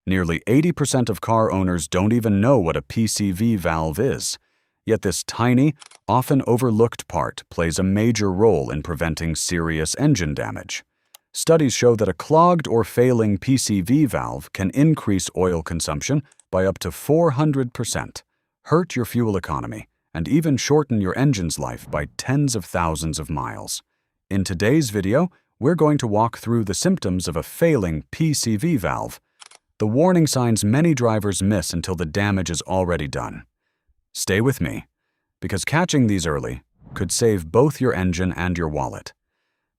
Nearly 80% of car owners don't even know what a PCV valve is. Yet this tiny, often overlooked part plays a major role in preventing serious engine damage. Studies show that a clogged or failing PCV valve can increase oil consumption by up to 400%, hurt your fuel economy, and even shorten your engine's life by tens of thousands of miles. In today's video, we're going to walk through the symptoms of a failing PCV valve, the warning signs many drivers miss until the damage is already done. Stay with me, because catching these early could save both your engine and your wallet.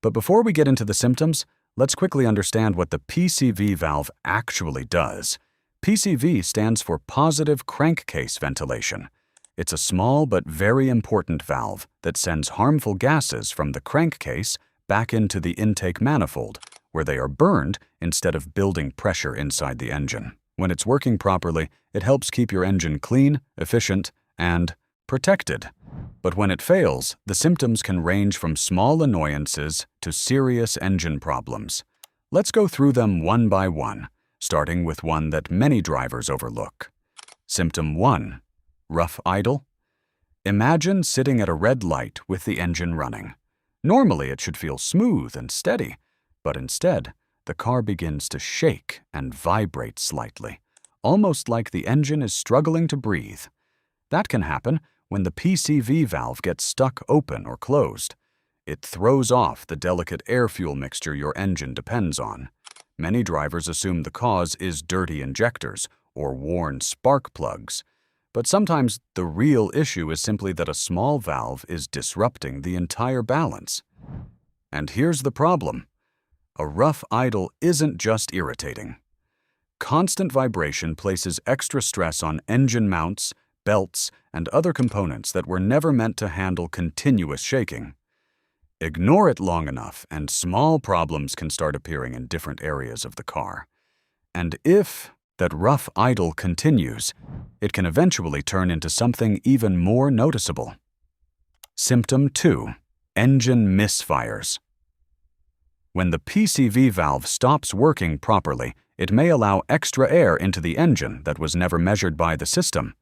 But before we get into the symptoms, let's quickly understand what the PCV valve actually does. PCV stands for positive crankcase ventilation. It's a small but very important valve that sends harmful gases from the crankcase back into the intake manifold, where they are burned instead of building pressure inside the engine. When it's working properly, it helps keep your engine clean, efficient, and protected. But when it fails, the symptoms can range from small annoyances to serious engine problems. Let's go through them one by one, starting with one that many drivers overlook. Symptom 1. Rough idle. Imagine sitting at a red light with the engine running. Normally it should feel smooth and steady, but instead, the car begins to shake and vibrate slightly, almost like the engine is struggling to breathe. That can happen when the PCV valve gets stuck open or closed. It throws off the delicate air-fuel mixture your engine depends on. Many drivers assume the cause is dirty injectors or worn spark plugs, but sometimes the real issue is simply that a small valve is disrupting the entire balance. And here's the problem. A rough idle isn't just irritating. Constant vibration places extra stress on engine mounts, belts, and other components that were never meant to handle continuous shaking. Ignore it long enough, and small problems can start appearing in different areas of the car. And if that rough idle continues, it can eventually turn into something even more noticeable. Symptom 2. Engine misfires. When the PCV valve stops working properly, it may allow extra air into the engine that was never measured by the system.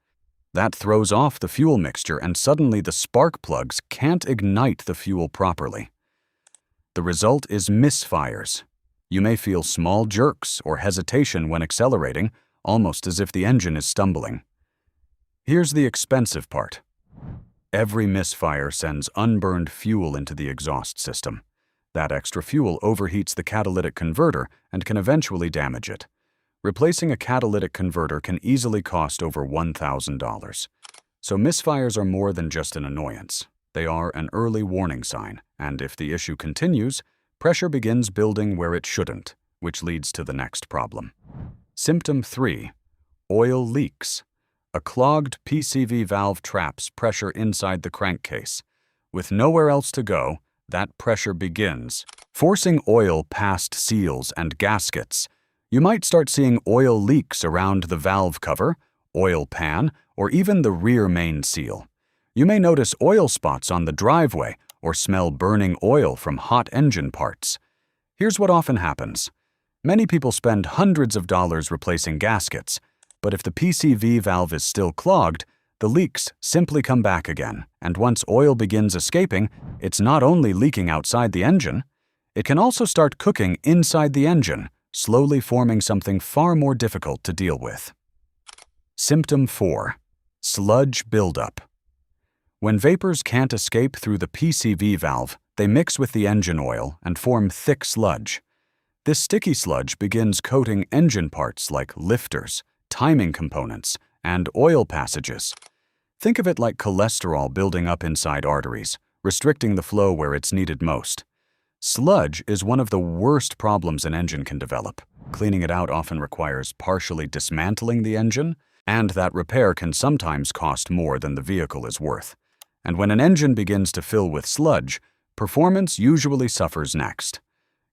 That throws off the fuel mixture, and suddenly the spark plugs can't ignite the fuel properly. The result is misfires. You may feel small jerks or hesitation when accelerating, almost as if the engine is stumbling. Here's the expensive part. Every misfire sends unburned fuel into the exhaust system. That extra fuel overheats the catalytic converter and can eventually damage it. Replacing a catalytic converter can easily cost over $1,000. So misfires are more than just an annoyance. They are an early warning sign, and if the issue continues, pressure begins building where it shouldn't, which leads to the next problem. Symptom 3. Oil leaks. A clogged PCV valve traps pressure inside the crankcase. With nowhere else to go, that pressure begins, forcing oil past seals and gaskets. You might start seeing oil leaks around the valve cover, oil pan, or even the rear main seal. You may notice oil spots on the driveway or smell burning oil from hot engine parts. Here's what often happens. Many people spend hundreds of dollars replacing gaskets, but if the PCV valve is still clogged, the leaks simply come back again, and once oil begins escaping, it's not only leaking outside the engine, it can also start cooking inside the engine, slowly forming something far more difficult to deal with. Symptom 4. Sludge buildup. When vapors can't escape through the PCV valve, they mix with the engine oil and form thick sludge. This sticky sludge begins coating engine parts like lifters, timing components, and oil passages. Think of it like cholesterol building up inside arteries, restricting the flow where it's needed most. Sludge is one of the worst problems an engine can develop. Cleaning it out often requires partially dismantling the engine, and that repair can sometimes cost more than the vehicle is worth. And when an engine begins to fill with sludge, performance usually suffers next.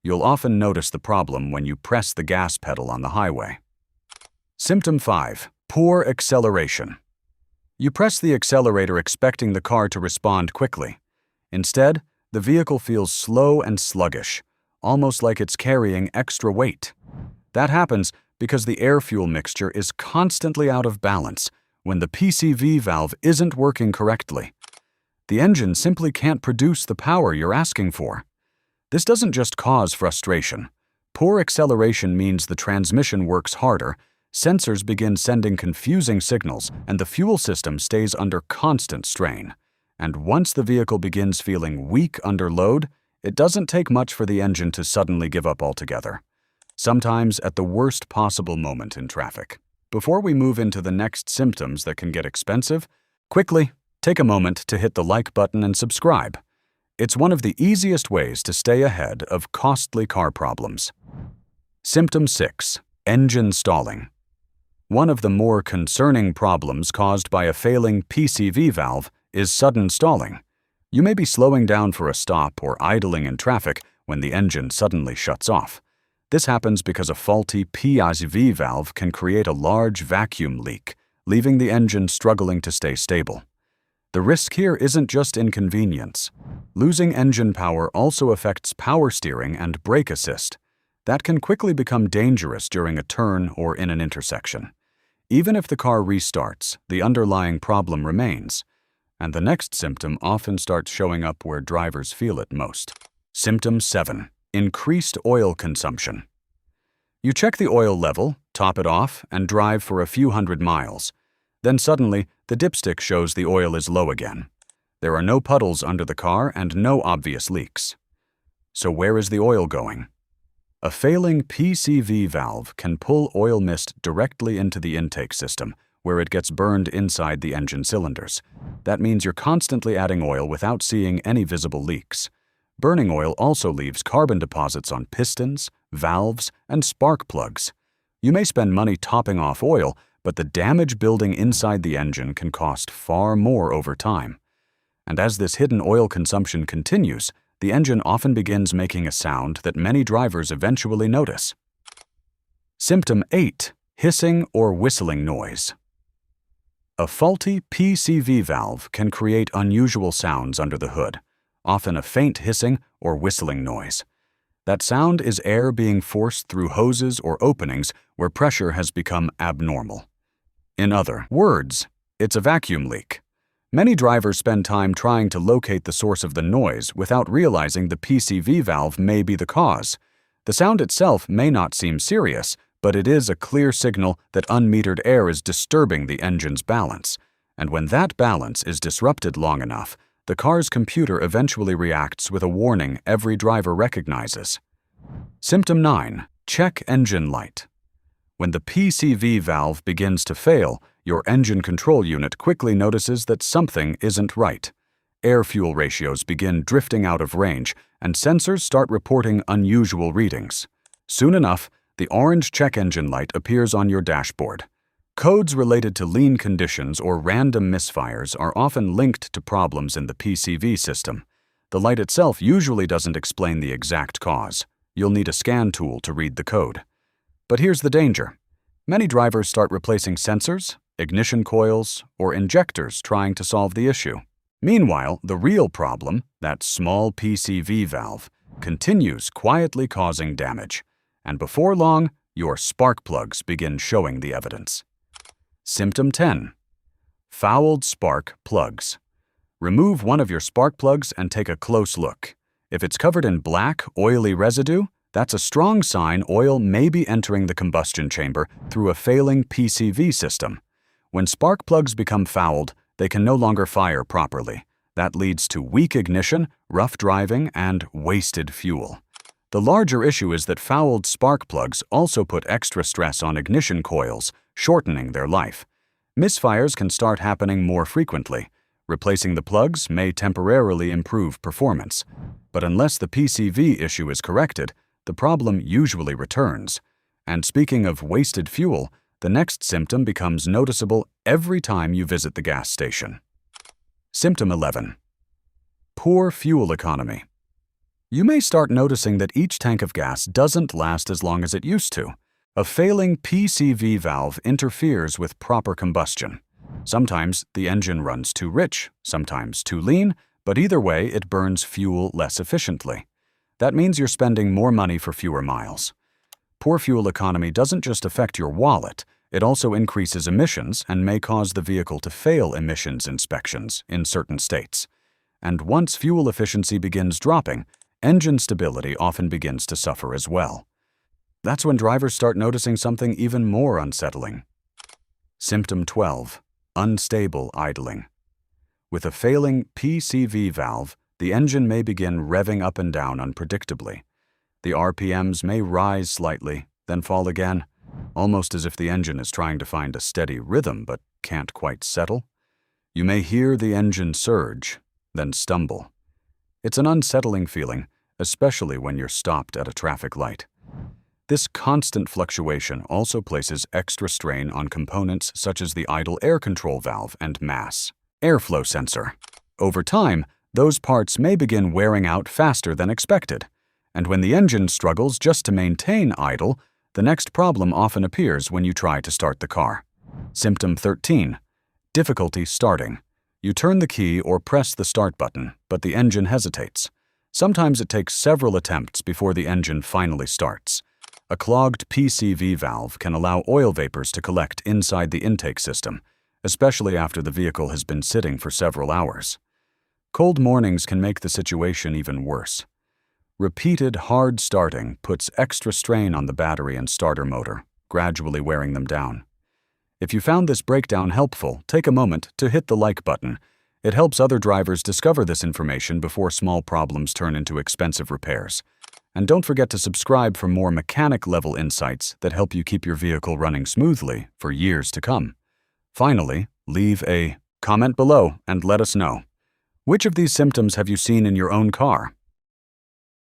You'll often notice the problem when you press the gas pedal on the highway. Symptom 5. Poor acceleration. You press the accelerator expecting the car to respond quickly. Instead, the vehicle feels slow and sluggish, almost like it's carrying extra weight. That happens because the air-fuel mixture is constantly out of balance when the PCV valve isn't working correctly. The engine simply can't produce the power you're asking for. This doesn't just cause frustration. Poor acceleration means the transmission works harder, sensors begin sending confusing signals, and the fuel system stays under constant strain. And once the vehicle begins feeling weak under load, it doesn't take much for the engine to suddenly give up altogether, sometimes at the worst possible moment in traffic. Before we move into the next symptoms that can get expensive, quickly take a moment to hit the like button and subscribe. It's one of the easiest ways to stay ahead of costly car problems. Symptom 6. Engine stalling. One of the more concerning problems caused by a failing PCV valve is sudden stalling. You may be slowing down for a stop or idling in traffic when the engine suddenly shuts off. This happens because a faulty PCV valve can create a large vacuum leak, leaving the engine struggling to stay stable. The risk here isn't just inconvenience. Losing engine power also affects power steering and brake assist. That can quickly become dangerous during a turn or in an intersection. Even if the car restarts, the underlying problem remains, and the next symptom often starts showing up where drivers feel it most. Symptom 7. Increased oil consumption. You check the oil level, top it off, and drive for a few hundred miles. Then suddenly, the dipstick shows the oil is low again. There are no puddles under the car and no obvious leaks. So where is the oil going? A failing PCV valve can pull oil mist directly into the intake system, where it gets burned inside the engine cylinders. That means you're constantly adding oil without seeing any visible leaks. Burning oil also leaves carbon deposits on pistons, valves, and spark plugs. You may spend money topping off oil, but the damage building inside the engine can cost far more over time. And as this hidden oil consumption continues, the engine often begins making a sound that many drivers eventually notice. Symptom 8. Hissing or whistling noise. A faulty PCV valve can create unusual sounds under the hood, often a faint hissing or whistling noise. That sound is air being forced through hoses or openings where pressure has become abnormal. In other words, it's a vacuum leak. Many drivers spend time trying to locate the source of the noise without realizing the PCV valve may be the cause. The sound itself may not seem serious, but it is a clear signal that unmetered air is disturbing the engine's balance. And when that balance is disrupted long enough, the car's computer eventually reacts with a warning every driver recognizes. Symptom 9. Check engine light. When the PCV valve begins to fail, your engine control unit quickly notices that something isn't right. Air-fuel ratios begin drifting out of range, and sensors start reporting unusual readings. Soon enough, the orange check engine light appears on your dashboard. Codes related to lean conditions or random misfires are often linked to problems in the PCV system. The light itself usually doesn't explain the exact cause. You'll need a scan tool to read the code. But here's the danger. Many drivers start replacing sensors, ignition coils, or injectors trying to solve the issue. Meanwhile, the real problem, that small PCV valve, continues quietly causing damage. And before long, your spark plugs begin showing the evidence. Symptom 10. Fouled spark plugs. Remove one of your spark plugs and take a close look. If it's covered in black, oily residue, that's a strong sign oil may be entering the combustion chamber through a failing PCV system. When spark plugs become fouled, they can no longer fire properly. That leads to weak ignition, rough driving, and wasted fuel. The larger issue is that fouled spark plugs also put extra stress on ignition coils, shortening their life. Misfires can start happening more frequently. Replacing the plugs may temporarily improve performance. But unless the PCV issue is corrected, the problem usually returns. And speaking of wasted fuel, the next symptom becomes noticeable every time you visit the gas station. Symptom 11. Poor fuel economy. You may start noticing that each tank of gas doesn't last as long as it used to. A failing PCV valve interferes with proper combustion. Sometimes the engine runs too rich, sometimes too lean, but either way it burns fuel less efficiently. That means you're spending more money for fewer miles. Poor fuel economy doesn't just affect your wallet, it also increases emissions and may cause the vehicle to fail emissions inspections in certain states. And once fuel efficiency begins dropping, engine stability often begins to suffer as well. That's when drivers start noticing something even more unsettling. Symptom 12. Unstable idling. With a failing PCV valve, the engine may begin revving up and down unpredictably. The RPMs may rise slightly, then fall again, almost as if the engine is trying to find a steady rhythm but can't quite settle. You may hear the engine surge, then stumble. It's an unsettling feeling, especially when you're stopped at a traffic light. This constant fluctuation also places extra strain on components such as the idle air control valve and mass airflow sensor. Over time, those parts may begin wearing out faster than expected, and when the engine struggles just to maintain idle, the next problem often appears when you try to start the car. Symptom 13. Difficulty starting. You turn the key or press the start button, but the engine hesitates. Sometimes it takes several attempts before the engine finally starts. A clogged PCV valve can allow oil vapors to collect inside the intake system, especially after the vehicle has been sitting for several hours. Cold mornings can make the situation even worse. Repeated hard starting puts extra strain on the battery and starter motor, gradually wearing them down. If you found this breakdown helpful, take a moment to hit the like button. It helps other drivers discover this information before small problems turn into expensive repairs. And don't forget to subscribe for more mechanic-level insights that help you keep your vehicle running smoothly for years to come. Finally, leave a comment below and let us know. Which of these symptoms have you seen in your own car?